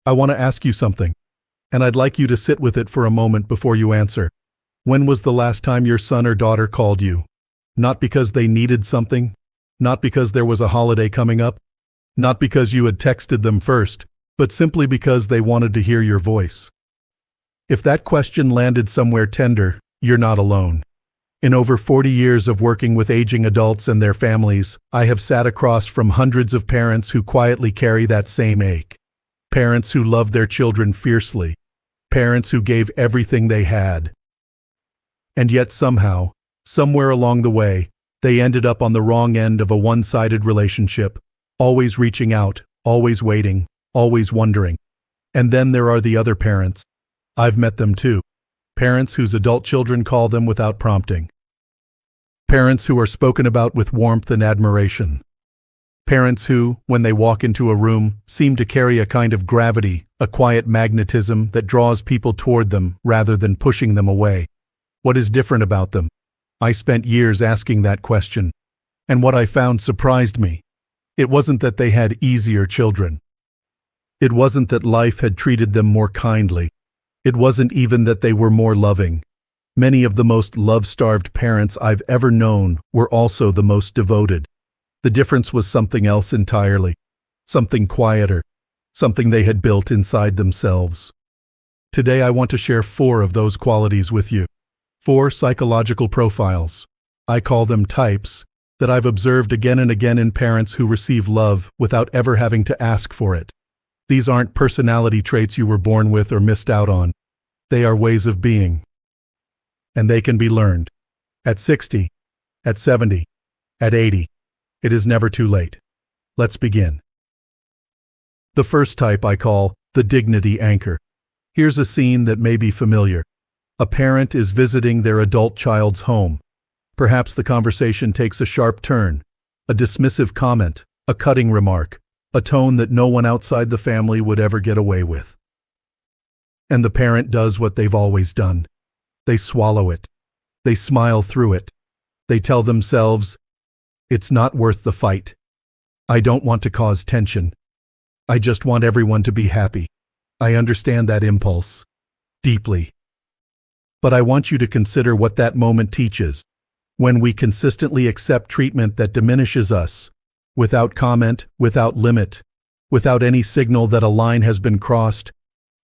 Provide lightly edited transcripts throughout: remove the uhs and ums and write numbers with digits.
I want to ask you something, and I'd like you to sit with it for a moment before you answer. When was the last time your son or daughter called you? Not because they needed something, not because there was a holiday coming up, not because you had texted them first, but simply because they wanted to hear your voice. If that question landed somewhere tender, you're not alone. In over 40 years of working with aging adults and their families, I have sat across from hundreds of parents who quietly carry that same ache. Parents who love their children fiercely. Parents who gave everything they had. And yet somehow, somewhere along the way, they ended up on the wrong end of a one-sided relationship, always reaching out, always waiting, always wondering. And then there are the other parents. I've met them too. Parents whose adult children call them without prompting. Parents who are spoken about with warmth and admiration. Parents who, when they walk into a room, seem to carry a kind of gravity, a quiet magnetism that draws people toward them rather than pushing them away. What is different about them? I spent years asking that question, and what I found surprised me. It wasn't that they had easier children. It wasn't that life had treated them more kindly. It wasn't even that they were more loving. Many of the most love-starved parents I've ever known were also the most devoted. The difference was something else entirely, something quieter, something they had built inside themselves. Today I want to share 4 of those qualities with you. 4 psychological profiles. I call them types, that I've observed again and again in parents who receive love without ever having to ask for it. These aren't personality traits you were born with or missed out on. They are ways of being. And they can be learned. At 60, at 70, at 80. It is never too late. Let's begin. The first type I call the dignity anchor. Here's a scene that may be familiar. A parent is visiting their adult child's home. Perhaps the conversation takes a sharp turn, a dismissive comment, a cutting remark, a tone that no one outside the family would ever get away with. And the parent does what they've always done. They swallow it. They smile through it. They tell themselves, "It's not worth the fight. I don't want to cause tension. I just want everyone to be happy." I understand that impulse. Deeply. But I want you to consider what that moment teaches. When we consistently accept treatment that diminishes us, without comment, without limit, without any signal that a line has been crossed,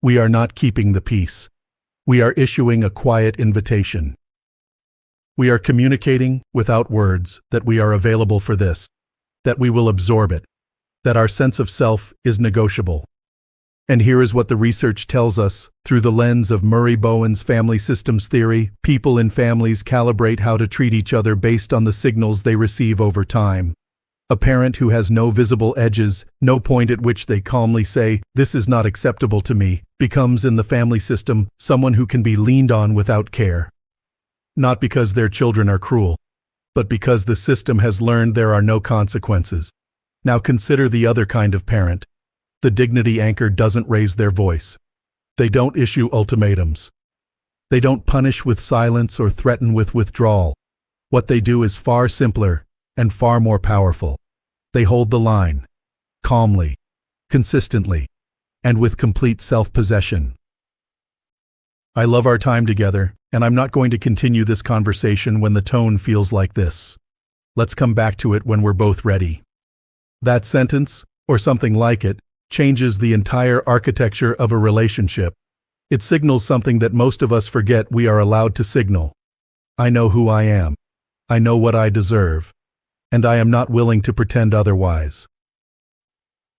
we are not keeping the peace. We are issuing a quiet invitation. We are communicating, without words, that we are available for this, that we will absorb it, that our sense of self is negotiable. And here is what the research tells us. Through the lens of Murray Bowen's family systems theory, people in families calibrate how to treat each other based on the signals they receive over time. A parent who has no visible edges, no point at which they calmly say, "This is not acceptable to me," becomes in the family system someone who can be leaned on without care. Not because their children are cruel, but because the system has learned there are no consequences. Now consider the other kind of parent. The dignity anchor doesn't raise their voice. They don't issue ultimatums. They don't punish with silence or threaten with withdrawal. What they do is far simpler and far more powerful. They hold the line, calmly, consistently, and with complete self-possession. I love our time together, and I'm not going to continue this conversation when the tone feels like this. Let's come back to it when we're both ready. That sentence, or something like it, changes the entire architecture of a relationship. It signals something that most of us forget we are allowed to signal. I know who I am. I know what I deserve. And I am not willing to pretend otherwise.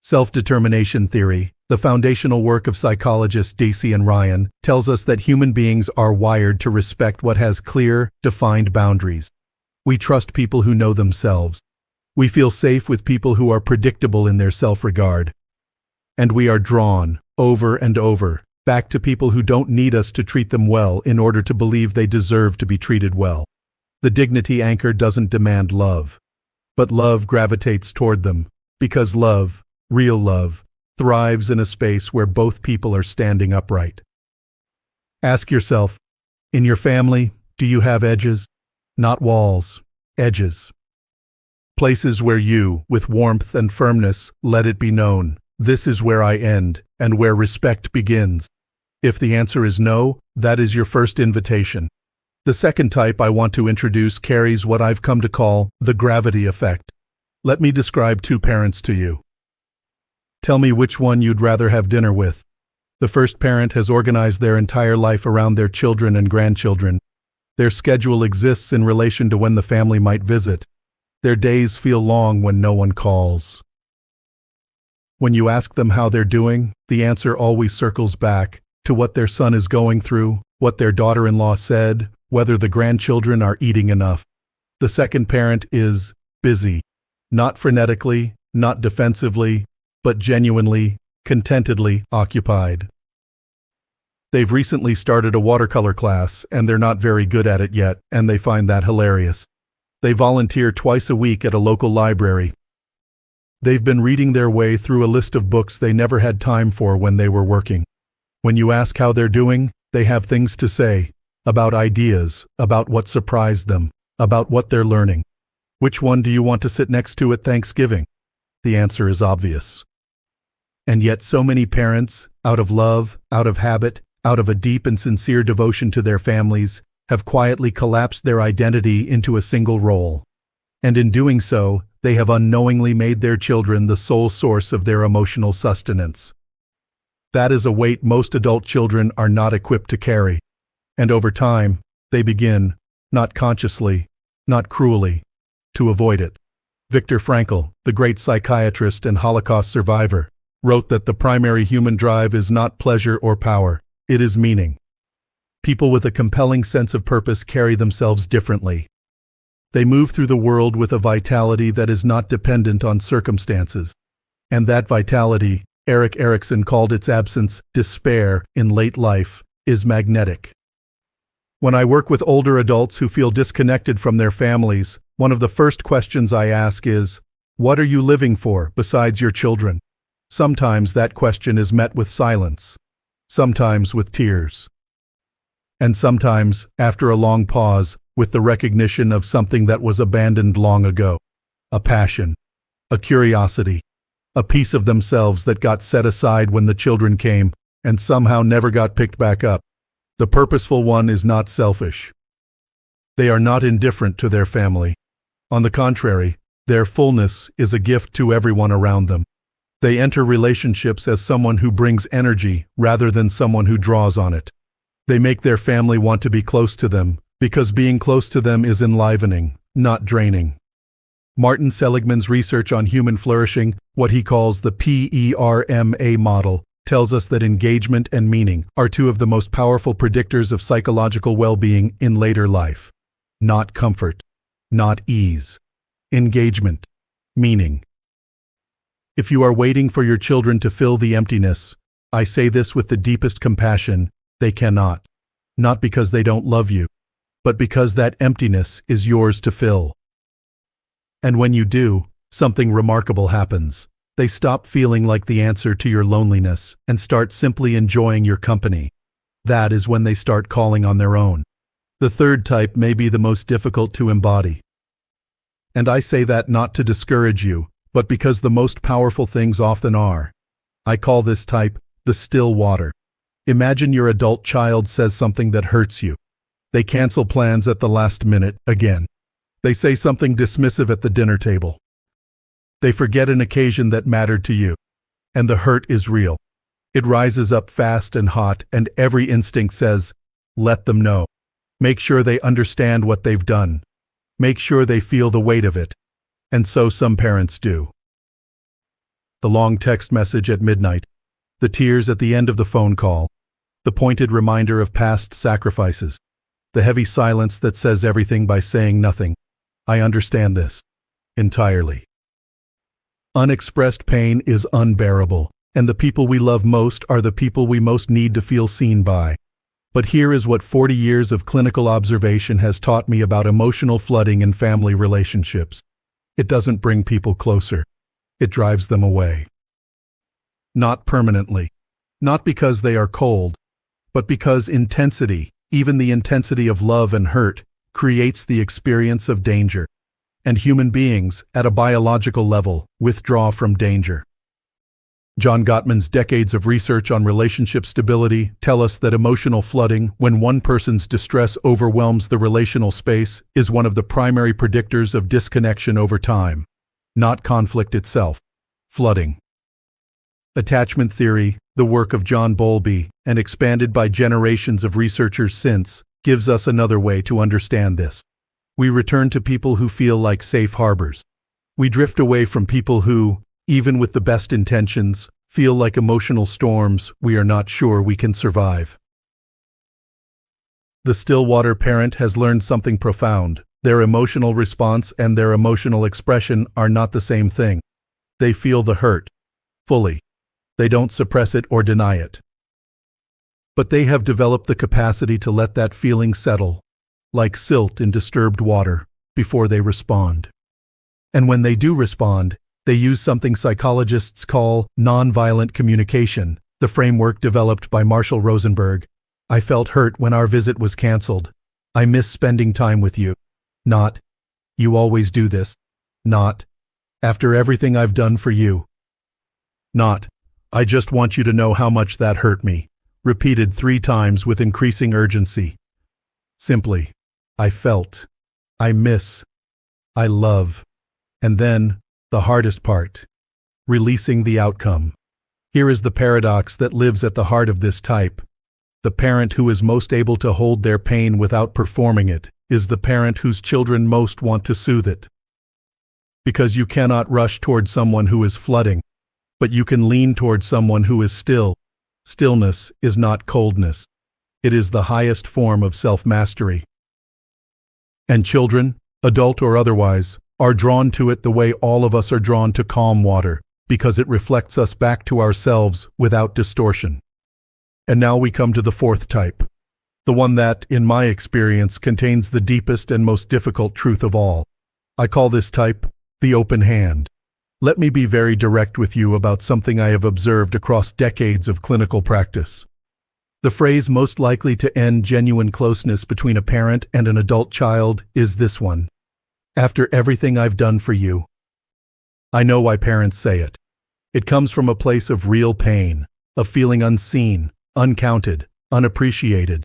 Self-determination theory, the foundational work of psychologists Dacey and Ryan, tells us that human beings are wired to respect what has clear, defined boundaries. We trust people who know themselves. We feel safe with people who are predictable in their self-regard. And we are drawn, over and over, back to people who don't need us to treat them well in order to believe they deserve to be treated well. The dignity anchor doesn't demand love, but love gravitates toward them, because love, real love, thrives in a space where both people are standing upright. Ask yourself, in your family, do you have edges? Not walls, edges. Places where you, with warmth and firmness, let it be known, this is where I end, and where respect begins. If the answer is no, that is your first invitation. The second type I want to introduce carries what I've come to call the gravity effect. Let me describe two parents to you. Tell me which one you'd rather have dinner with. The first parent has organized their entire life around their children and grandchildren. Their schedule exists in relation to when the family might visit. Their days feel long when no one calls. When you ask them how they're doing, the answer always circles back to what their son is going through, what their daughter-in-law said, whether the grandchildren are eating enough. The second parent is busy, not frenetically, not defensively, but genuinely, contentedly occupied. They've recently started a watercolor class, and they're not very good at it yet, and they find that hilarious. They volunteer twice a week at a local library. They've been reading their way through a list of books they never had time for when they were working. When you ask how they're doing, they have things to say, about ideas, about what surprised them, about what they're learning. Which one do you want to sit next to at Thanksgiving? The answer is obvious. And yet so many parents, out of love, out of habit, out of a deep and sincere devotion to their families, have quietly collapsed their identity into a single role. And in doing so, they have unknowingly made their children the sole source of their emotional sustenance. That is a weight most adult children are not equipped to carry. And over time, they begin, not consciously, not cruelly, to avoid it. Viktor Frankl, the great psychiatrist and Holocaust survivor, wrote that the primary human drive is not pleasure or power, it is meaning. People with a compelling sense of purpose carry themselves differently. They move through the world with a vitality that is not dependent on circumstances. And that vitality, Erik Erikson called its absence despair in late life, is magnetic. When I work with older adults who feel disconnected from their families, one of the first questions I ask is, what are you living for besides your children? Sometimes that question is met with silence, sometimes with tears, and sometimes, after a long pause, with the recognition of something that was abandoned long ago, a passion, a curiosity, a piece of themselves that got set aside when the children came and somehow never got picked back up. The purposeful one is not selfish. They are not indifferent to their family. On the contrary, their fullness is a gift to everyone around them. They enter relationships as someone who brings energy rather than someone who draws on it. They make their family want to be close to them because being close to them is enlivening, not draining. Martin Seligman's research on human flourishing, what he calls the PERMA model, tells us that engagement and meaning are two of the most powerful predictors of psychological well-being in later life. Not comfort, not ease. Engagement, meaning. If you are waiting for your children to fill the emptiness, I say this with the deepest compassion, they cannot. Not because they don't love you, but because that emptiness is yours to fill. And when you do, something remarkable happens. They stop feeling like the answer to your loneliness and start simply enjoying your company. That is when they start calling on their own. The third type may be the most difficult to embody. And I say that not to discourage you, but because the most powerful things often are. I call this type the still water. Imagine your adult child says something that hurts you. They cancel plans at the last minute again. They say something dismissive at the dinner table. They forget an occasion that mattered to you. And the hurt is real. It rises up fast and hot, and every instinct says, let them know. Make sure they understand what they've done. Make sure they feel the weight of it. And so some parents do. The long text message at midnight, the tears at the end of the phone call, the pointed reminder of past sacrifices, the heavy silence that says everything by saying nothing. I understand this entirely. Unexpressed pain is unbearable, and the people we love most are the people we most need to feel seen by. But here is what 40 years of clinical observation has taught me about emotional flooding in family relationships. It doesn't bring people closer. It drives them away. Not permanently. Not because they are cold, but because intensity, even the intensity of love and hurt, creates the experience of danger. And human beings, at a biological level, withdraw from danger. John Gottman's decades of research on relationship stability tell us that emotional flooding, when one person's distress overwhelms the relational space, is one of the primary predictors of disconnection over time, not conflict itself. Flooding. Attachment theory, the work of John Bowlby, and expanded by generations of researchers since, gives us another way to understand this. We return to people who feel like safe harbors. We drift away from people who, even with the best intentions, feel like emotional storms we are not sure we can survive. The Stillwater parent has learned something profound. Their emotional response and their emotional expression are not the same thing. They feel the hurt, fully. They don't suppress it or deny it. But they have developed the capacity to let that feeling settle, like silt in disturbed water, before they respond. And when they do respond, they use something psychologists call nonviolent communication, the framework developed by Marshall Rosenberg. I felt hurt when our visit was canceled. I miss spending time with you. Not, you always do this. Not, after everything I've done for you. Not, I just want you to know how much that hurt me, repeated 3 times with increasing urgency. Simply, I felt, I miss, I love. And then, the hardest part, releasing the outcome. Here is the paradox that lives at the heart of this type. The parent who is most able to hold their pain without performing it is the parent whose children most want to soothe it. Because you cannot rush toward someone who is flooding, but you can lean toward someone who is still. Stillness is not coldness. It is the highest form of self-mastery. And children, adult or otherwise, are drawn to it the way all of us are drawn to calm water, because it reflects us back to ourselves without distortion. And now we come to the 4th type, the one that, in my experience, contains the deepest and most difficult truth of all. I call this type the open hand. Let me be very direct with you about something I have observed across decades of clinical practice. The phrase most likely to end genuine closeness between a parent and an adult child is this one. After everything I've done for you. I know why parents say it. It comes from a place of real pain, of feeling unseen, uncounted, unappreciated.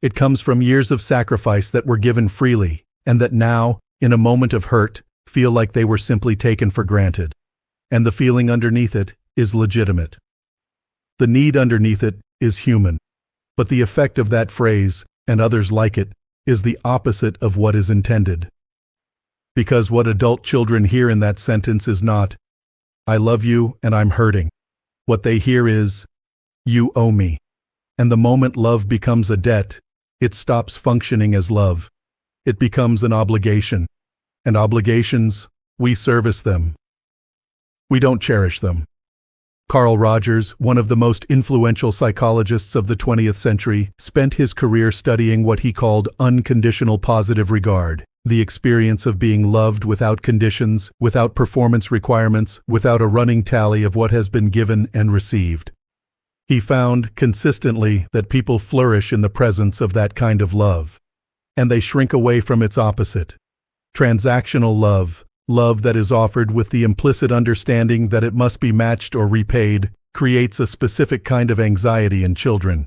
It comes from years of sacrifice that were given freely, and that now, in a moment of hurt, feel like they were simply taken for granted. And the feeling underneath it is legitimate. The need underneath it is human. But the effect of that phrase, and others like it, is the opposite of what is intended. Because what adult children hear in that sentence is not, I love you and I'm hurting. What they hear is, you owe me. And the moment love becomes a debt, it stops functioning as love. It becomes an obligation. And obligations, we service them. We don't cherish them. Carl Rogers, one of the most influential psychologists of the 20th century, spent his career studying what he called unconditional positive regard. The experience of being loved without conditions, without performance requirements, without a running tally of what has been given and received. He found, consistently, that people flourish in the presence of that kind of love. And they shrink away from its opposite. Transactional love, love that is offered with the implicit understanding that it must be matched or repaid, creates a specific kind of anxiety in children.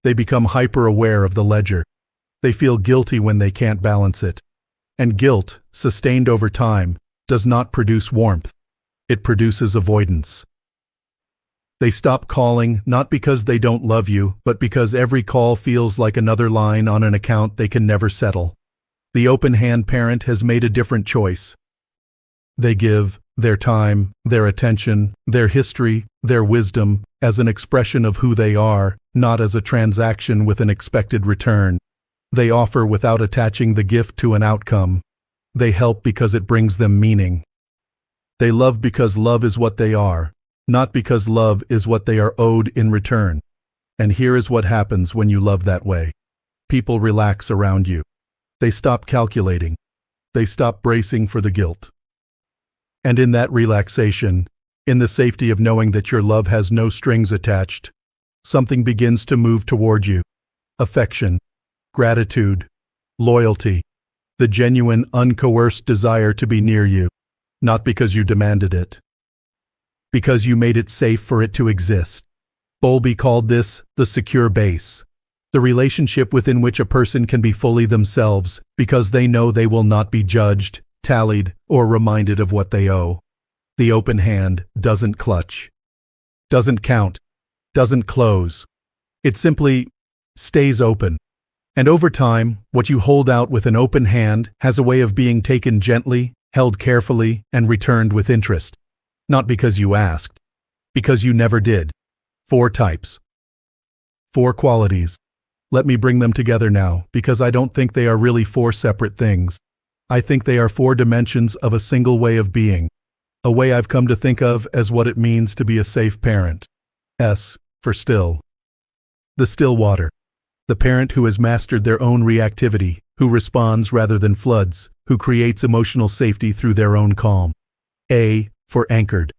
They become hyper-aware of the ledger. They feel guilty when they can't balance it. And guilt, sustained over time, does not produce warmth. It produces avoidance. They stop calling not because they don't love you, but because every call feels like another line on an account they can never settle. The open-hand parent has made a different choice. They give their time, their attention, their history, their wisdom as an expression of who they are, not as a transaction with an expected return. They offer without attaching the gift to an outcome. They help because it brings them meaning. They love because love is what they are, not because love is what they are owed in return. And here is what happens when you love that way. People relax around you. They stop calculating. They stop bracing for the guilt. And in that relaxation, in the safety of knowing that your love has no strings attached, something begins to move toward you. Affection, gratitude, loyalty, the genuine, uncoerced desire to be near you, not because you demanded it, because you made it safe for it to exist. Bowlby called this the secure base, the relationship within which a person can be fully themselves because they know they will not be judged, tallied, or reminded of what they owe. The open hand doesn't clutch, doesn't count, doesn't close. It simply stays open. And over time, what you hold out with an open hand has a way of being taken gently, held carefully, and returned with interest. Not because you asked, because you never did. 4 types. 4 qualities. Let me bring them together now, because I don't think they are really 4 separate things. I think they are 4 dimensions of a single way of being, a way I've come to think of as what it means to be a safe parent. S for still. The still water. The parent who has mastered their own reactivity, who responds rather than floods, who creates emotional safety through their own calm. A for anchored.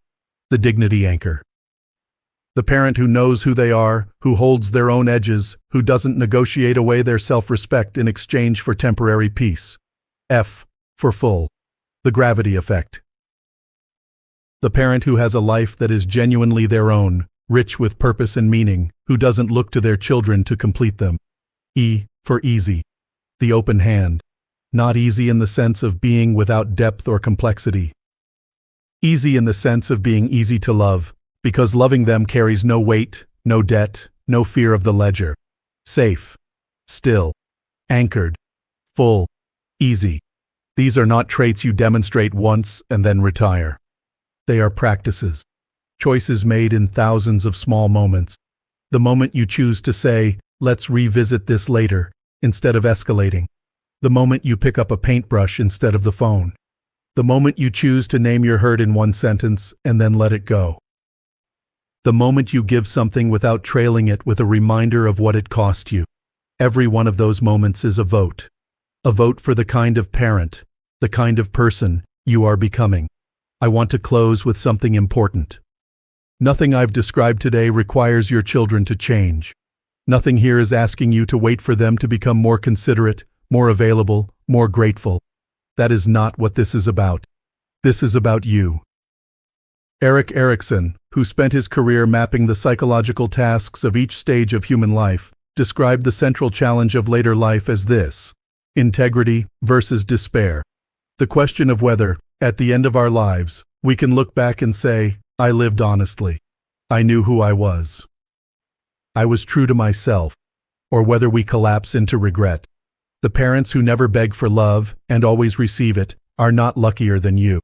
The dignity anchor. The parent who knows who they are, who holds their own edges, who doesn't negotiate away their self-respect in exchange for temporary peace. F for full. The gravity effect. The parent who has a life that is genuinely their own, rich with purpose and meaning, who doesn't look to their children to complete them. E for easy. The open hand. Not easy in the sense of being without depth or complexity. Easy in the sense of being easy to love, because loving them carries no weight, no debt, no fear of the ledger. Safe, still, anchored, full, easy. These are not traits you demonstrate once and then retire. They are practices, choices made in thousands of small moments. The moment you choose to say, "Let's revisit this later," instead of escalating. The moment you pick up a paintbrush instead of the phone. The moment you choose to name your hurt in one sentence and then let it go. The moment you give something without trailing it with a reminder of what it cost you. Every one of those moments is a vote. A vote for the kind of parent, the kind of person you are becoming. I want to close with something important. Nothing I've described today requires your children to change. Nothing here is asking you to wait for them to become more considerate, more available, more grateful. That is not what this is about. This is about you. Erik Erikson, who spent his career mapping the psychological tasks of each stage of human life, described the central challenge of later life as this: integrity versus despair. The question of whether, at the end of our lives, we can look back and say, "I lived honestly. I knew who I was. I was true to myself," or whether we collapse into regret. The parents who never beg for love and always receive it are not luckier than you.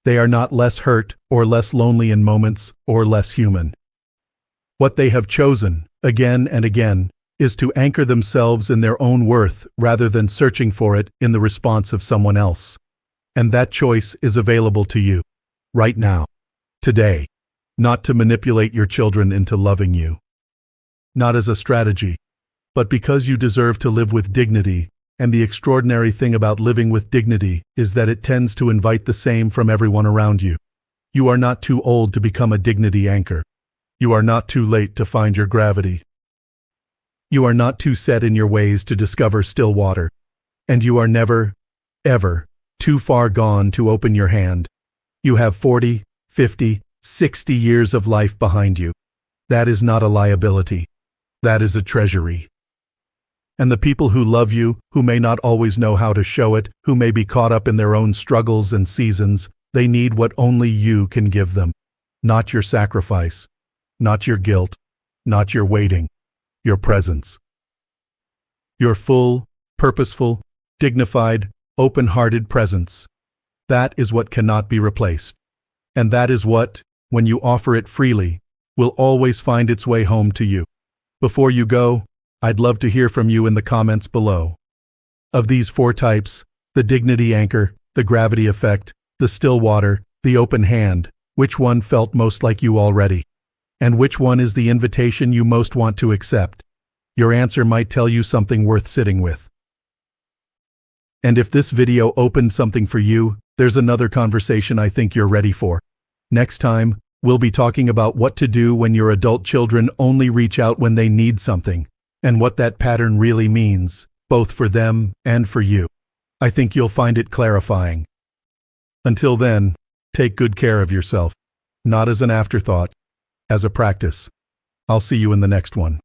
They are not less hurt or less lonely in moments or less human. What they have chosen, again and again, is to anchor themselves in their own worth rather than searching for it in the response of someone else. And that choice is available to you, right now, today, not to manipulate your children into loving you. Not as a strategy, but because you deserve to live with dignity. And the extraordinary thing about living with dignity is that it tends to invite the same from everyone around you. You are not too old to become a dignity anchor. You are not too late to find your gravity. You are not too set in your ways to discover still water. And you are never, ever, too far gone to open your hand. You have 40, 50, 60 years of life behind you. That is not a liability. That is a treasury. And the people who love you, who may not always know how to show it, who may be caught up in their own struggles and seasons, they need what only you can give them. Not your sacrifice, not your guilt, not your waiting, your presence. Your full, purposeful, dignified, open-hearted presence. That is what cannot be replaced. And that is what, when you offer it freely, will always find its way home to you. Before you go, I'd love to hear from you in the comments below. Of these 4 types, the dignity anchor, the gravity effect, the still water, the open hand, which one felt most like you already? And which one is the invitation you most want to accept? Your answer might tell you something worth sitting with. And if this video opened something for you, there's another conversation I think you're ready for. Next time, we'll be talking about what to do when your adult children only reach out when they need something, and what that pattern really means, both for them and for you. I think you'll find it clarifying. Until then, take good care of yourself. not as an afterthought, as a practice. I'll see you in the next one.